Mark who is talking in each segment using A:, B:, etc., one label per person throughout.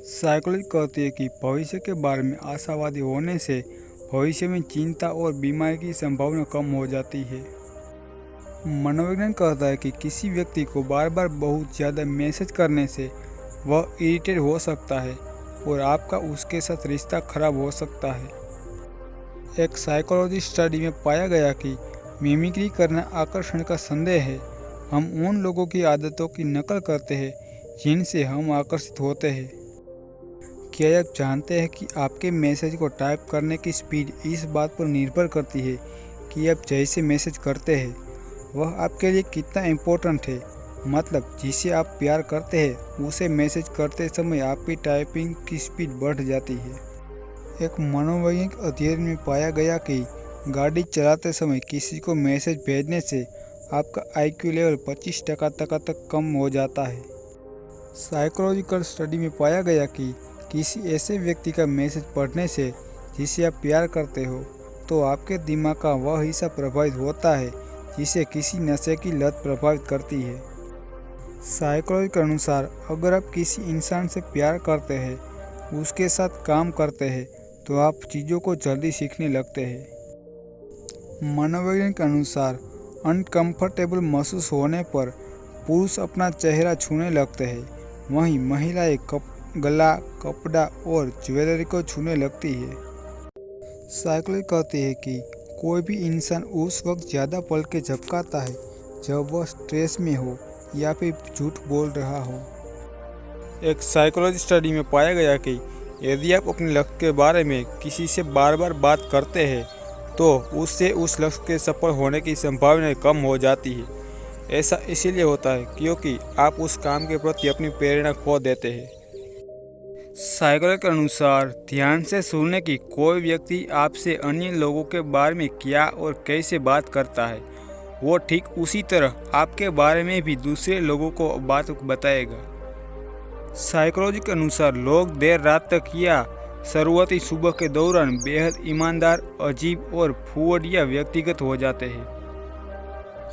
A: Psychology कहती है कि भविष्य के बारे में आशावादी होने से भविष्य में चिंता और बीमारी की संभावना कम हो जाती है। मनोविज्ञान कहता है कि किसी व्यक्ति को बार बार बहुत ज़्यादा मैसेज करने से वह इरिटेट हो सकता है और आपका उसके साथ रिश्ता खराब हो सकता है। एक साइकोलॉजी स्टडी में पाया गया कि मिमिक्री करना आकर्षण का संदेह है। हम उन लोगों की आदतों की नकल करते हैं जिनसे हम आकर्षित होते हैं। क्या आप जानते हैं कि आपके मैसेज को टाइप करने की स्पीड इस बात पर निर्भर करती है कि आप जैसे मैसेज करते हैं वह आपके लिए कितना इम्पोर्टेंट है। मतलब जिसे आप प्यार करते हैं उसे मैसेज करते समय आपकी टाइपिंग की स्पीड बढ़ जाती है। एक मनोवैज्ञानिक अध्ययन में पाया गया कि गाड़ी चलाते समय किसी को मैसेज भेजने से आपका IQ लेवल 25% तक कम हो जाता है। साइकोलॉजिकल स्टडी में पाया गया कि किसी ऐसे व्यक्ति का मैसेज पढ़ने से जिसे आप प्यार करते हो तो आपके दिमाग का वह हिस्सा प्रभावित होता है जिसे किसी नशे की लत प्रभावित करती है। साइकोलॉजी के अनुसार अगर आप किसी इंसान से प्यार करते हैं, उसके साथ काम करते हैं तो आप चीज़ों को जल्दी सीखने लगते हैं। मनोवैज्ञानिक के अनुसार अनकंफर्टेबल महसूस होने पर पुरुष अपना चेहरा छूने लगते हैं, वहीं महिलाएं गला, कपड़ा और ज्वेलरी को छूने लगती है। साइकोलॉजी कहती है कि कोई भी इंसान उस वक्त ज़्यादा पल के झपकाता है जब वह स्ट्रेस में हो या फिर झूठ बोल रहा हो। एक साइकोलॉजी स्टडी में पाया गया कि यदि आप अपने लक्ष्य के बारे में किसी से बार बार बात करते हैं तो उससे उस लक्ष्य के सफल होने की संभावना कम हो जाती है। ऐसा इसीलिए होता है क्योंकि आप उस काम के प्रति अपनी प्रेरणा खो देते हैं। साइकोलॉजी के अनुसार ध्यान से सुनने की कोई व्यक्ति आपसे अन्य लोगों के बारे में क्या और कैसे बात करता है वो ठीक उसी तरह आपके बारे में भी दूसरे लोगों को बात बताएगा। साइकोलॉजी के अनुसार लोग देर रात तक या शुरुआती सुबह के दौरान बेहद ईमानदार, अजीब और फूहड़ या व्यक्तिगत हो जाते हैं।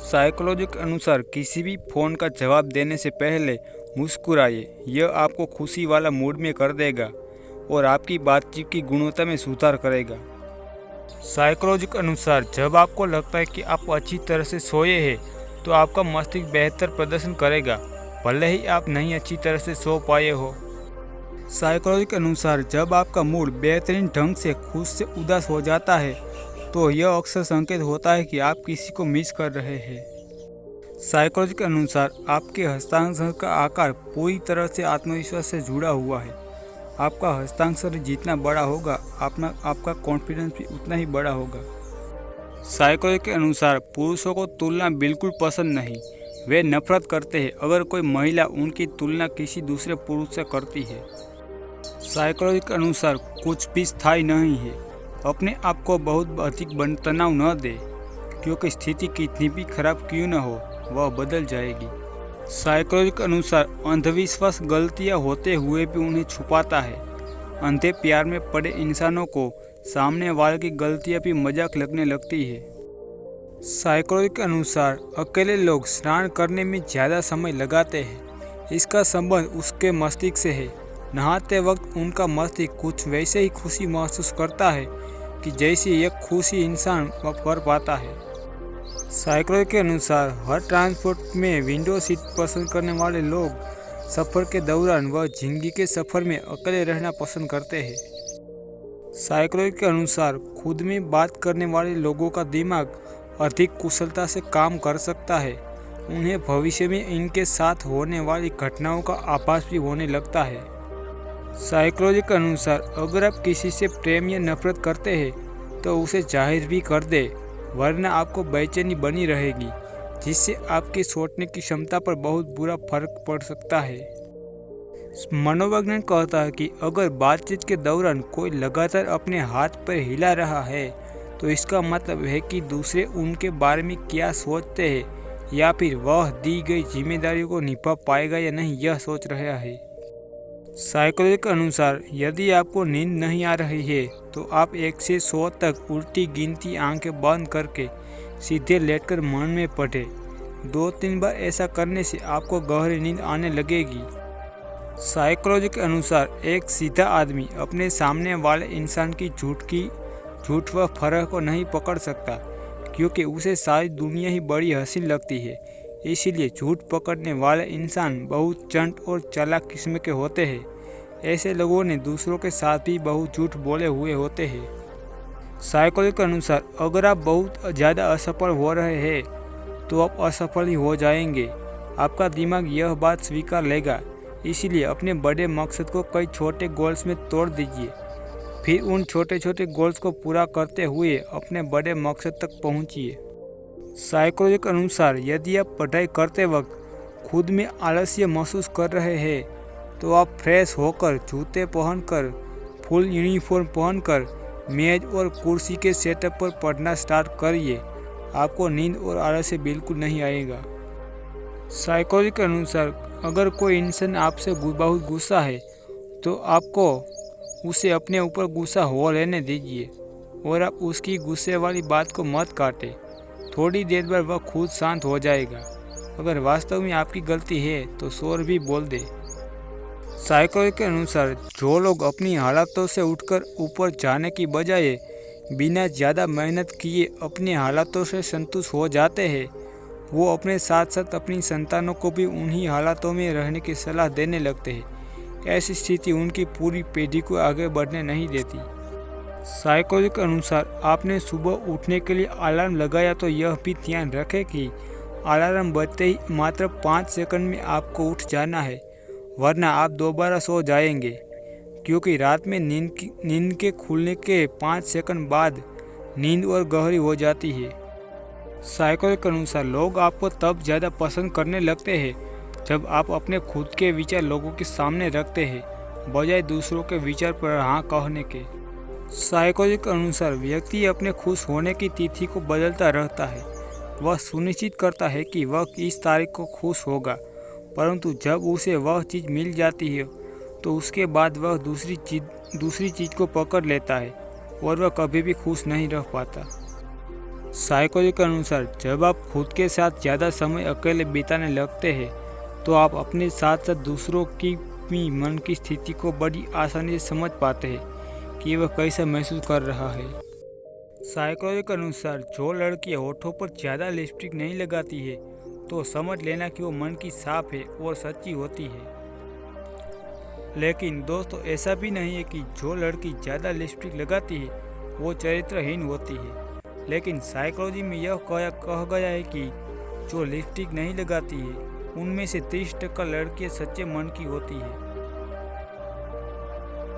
A: साइकोलॉजी के अनुसार किसी भी फ़ोन का जवाब देने से पहले मुस्कुराइए, यह आपको खुशी वाला मूड में कर देगा और आपकी बातचीत की गुणवत्ता में सुधार करेगा। साइकोलॉजी के अनुसार जब आपको लगता है कि आप अच्छी तरह से सोए हैं तो आपका मस्तिष्क बेहतर प्रदर्शन करेगा, भले ही आप नहीं अच्छी तरह से सो पाए हो। साइकोलॉजी के अनुसार जब आपका मूड बेहतरीन ढंग से खुश से उदास हो जाता है तो यह अक्सर संकेत होता है कि आप किसी को मिस कर रहे हैं। साइकोलॉजी के अनुसार आपके हस्ताक्षर का आकार पूरी तरह से आत्मविश्वास से जुड़ा हुआ है। आपका हस्ताक्षर जितना बड़ा होगा आपका कॉन्फिडेंस भी उतना ही बड़ा होगा। साइकोलॉजी के अनुसार पुरुषों को तुलना बिल्कुल पसंद नहीं, वे नफरत करते हैं अगर कोई महिला उनकी तुलना किसी दूसरे पुरुष से करती है। साइकोलॉजी के अनुसार कुछ भी स्थायी नहीं है। अपने आप को बहुत अधिक तनाव न दे क्योंकि स्थिति कितनी भी खराब क्यों न हो वह बदल जाएगी। साइकोलॉजी के अनुसार अंधविश्वास गलतियां होते हुए भी उन्हें छुपाता है। अंधे प्यार में पड़े इंसानों को सामने वाले की गलतियां भी मजाक लगने लगती है। साइकोलॉजी के अनुसार अकेले लोग स्नान करने में ज़्यादा समय लगाते हैं। इसका संबंध उसके मस्तिष्क से है। नहाते वक्त उनका मस्तिष्क कुछ वैसे ही खुशी महसूस करता है कि जैसे यह खुशी इंसान कर पाता है। साइकोलॉजी के अनुसार हर ट्रांसपोर्ट में विंडो सीट पसंद करने वाले लोग सफ़र के दौरान व जिंदगी के सफ़र में अकेले रहना पसंद करते हैं। साइकोलॉजी के अनुसार खुद में बात करने वाले लोगों का दिमाग अधिक कुशलता से काम कर सकता है। उन्हें भविष्य में इनके साथ होने वाली घटनाओं का आभास भी होने लगता है। साइकोलॉजी के अनुसार अगर आप किसी से प्रेम या नफरत करते हैं तो उसे जाहिर भी कर दे, वरना आपको बेचैनी बनी रहेगी जिससे आपकी सोचने की क्षमता पर बहुत बुरा फर्क पड़ सकता है। मनोविज्ञान कहता है कि अगर बातचीत के दौरान कोई लगातार अपने हाथ पैर हिला रहा है तो इसका मतलब है कि दूसरे उनके बारे में क्या सोचते हैं या फिर वह दी गई जिम्मेदारियों को निभा पाएगा या नहीं यह सोच रहा है। साइकोलॉजी के अनुसार यदि आपको नींद नहीं आ रही है तो आप 1 से 100 तक उल्टी गिनती आंखें बंद करके सीधे लेटकर मन में पढ़ें। 2-3 बार ऐसा करने से आपको गहरी नींद आने लगेगी। साइकोलॉजी के अनुसार एक सीधा आदमी अपने सामने वाले इंसान की झूठ व फर्क को नहीं पकड़ सकता, क्योंकि उसे सारी दुनिया ही बड़ी हसीन लगती है। इसीलिए झूठ पकड़ने वाले इंसान बहुत चंट और चालाक किस्म के होते हैं। ऐसे लोगों ने दूसरों के साथ भी बहुत झूठ बोले हुए होते हैं। साइकोलॉजी के अनुसार अगर आप बहुत ज़्यादा असफल हो रहे हैं तो आप असफल ही हो जाएंगे। आपका दिमाग यह बात स्वीकार लेगा। इसीलिए अपने बड़े मकसद को कई छोटे गोल्स में तोड़ दीजिए, फिर उन छोटे छोटे गोल्स को पूरा करते हुए अपने बड़े मकसद तक पहुंचिए। साइकोलॉजी के अनुसार यदि आप पढ़ाई करते वक्त खुद में आलस्य महसूस कर रहे हैं तो आप फ्रेश होकर, जूते पहनकर, फुल यूनिफॉर्म पहनकर मेज और कुर्सी के सेटअप पर पढ़ना स्टार्ट करिए। आपको नींद और आलस्य बिल्कुल नहीं आएगा। साइकोलॉजी के अनुसार अगर कोई इंसान आपसे बहुत गुस्सा है तो आपको उसे अपने ऊपर गुस्सा हो लेने दीजिए और आप उसकी गुस्से वाली बात को मत काटें। थोड़ी देर बाद वह खुद शांत हो जाएगा। अगर वास्तव में आपकी गलती है तो शोर भी बोल दे। साइकोलॉजी के अनुसार जो लोग अपनी हालातों से उठकर ऊपर जाने की बजाय बिना ज़्यादा मेहनत किए अपनी हालातों से संतुष्ट हो जाते हैं, वो अपने साथ साथ अपनी संतानों को भी उन्हीं हालातों में रहने की सलाह देने लगते हैं। ऐसी स्थिति उनकी पूरी पीढ़ी को आगे बढ़ने नहीं देती। साइकोलॉजी के अनुसार आपने सुबह उठने के लिए अलार्म लगाया तो यह भी ध्यान रखें कि अलार्म बजते ही मात्र 5 सेकंड में आपको उठ जाना है, वरना आप दोबारा सो जाएंगे, क्योंकि रात में नींद के खुलने के 5 सेकंड बाद नींद और गहरी हो जाती है। साइकोलॉजी के अनुसार लोग आपको तब ज़्यादा पसंद करने लगते हैं जब आप अपने खुद के विचार लोगों के सामने रखते हैं, बजाय दूसरों के विचार पर हाँ कहने के। साइकोलॉजी के अनुसार व्यक्ति अपने खुश होने की तिथि को बदलता रहता है। वह सुनिश्चित करता है कि वह इस तारीख को खुश होगा, परंतु जब उसे वह चीज़ मिल जाती है तो उसके बाद वह दूसरी चीज़ को पकड़ लेता है और वह कभी भी खुश नहीं रह पाता। साइकोलॉजी के अनुसार जब आप खुद के साथ ज़्यादा समय अकेले बिताने लगते हैं तो आप अपने साथ साथ दूसरों की भी मन की स्थिति को बड़ी आसानी से समझ पाते हैं कि वह कैसा महसूस कर रहा है। साइकोलॉजी के अनुसार जो लड़की होठों पर ज़्यादा लिपस्टिक नहीं लगाती है तो समझ लेना कि वो मन की साफ है और सच्ची होती है। लेकिन दोस्तों, ऐसा भी नहीं है कि जो लड़की ज़्यादा लिपस्टिक लगाती है वो चरित्रहीन होती है। लेकिन साइकोलॉजी में यह कहा गया है कि जो लिपस्टिक नहीं लगाती है उनमें से 30% लड़कियां सच्चे मन की होती है।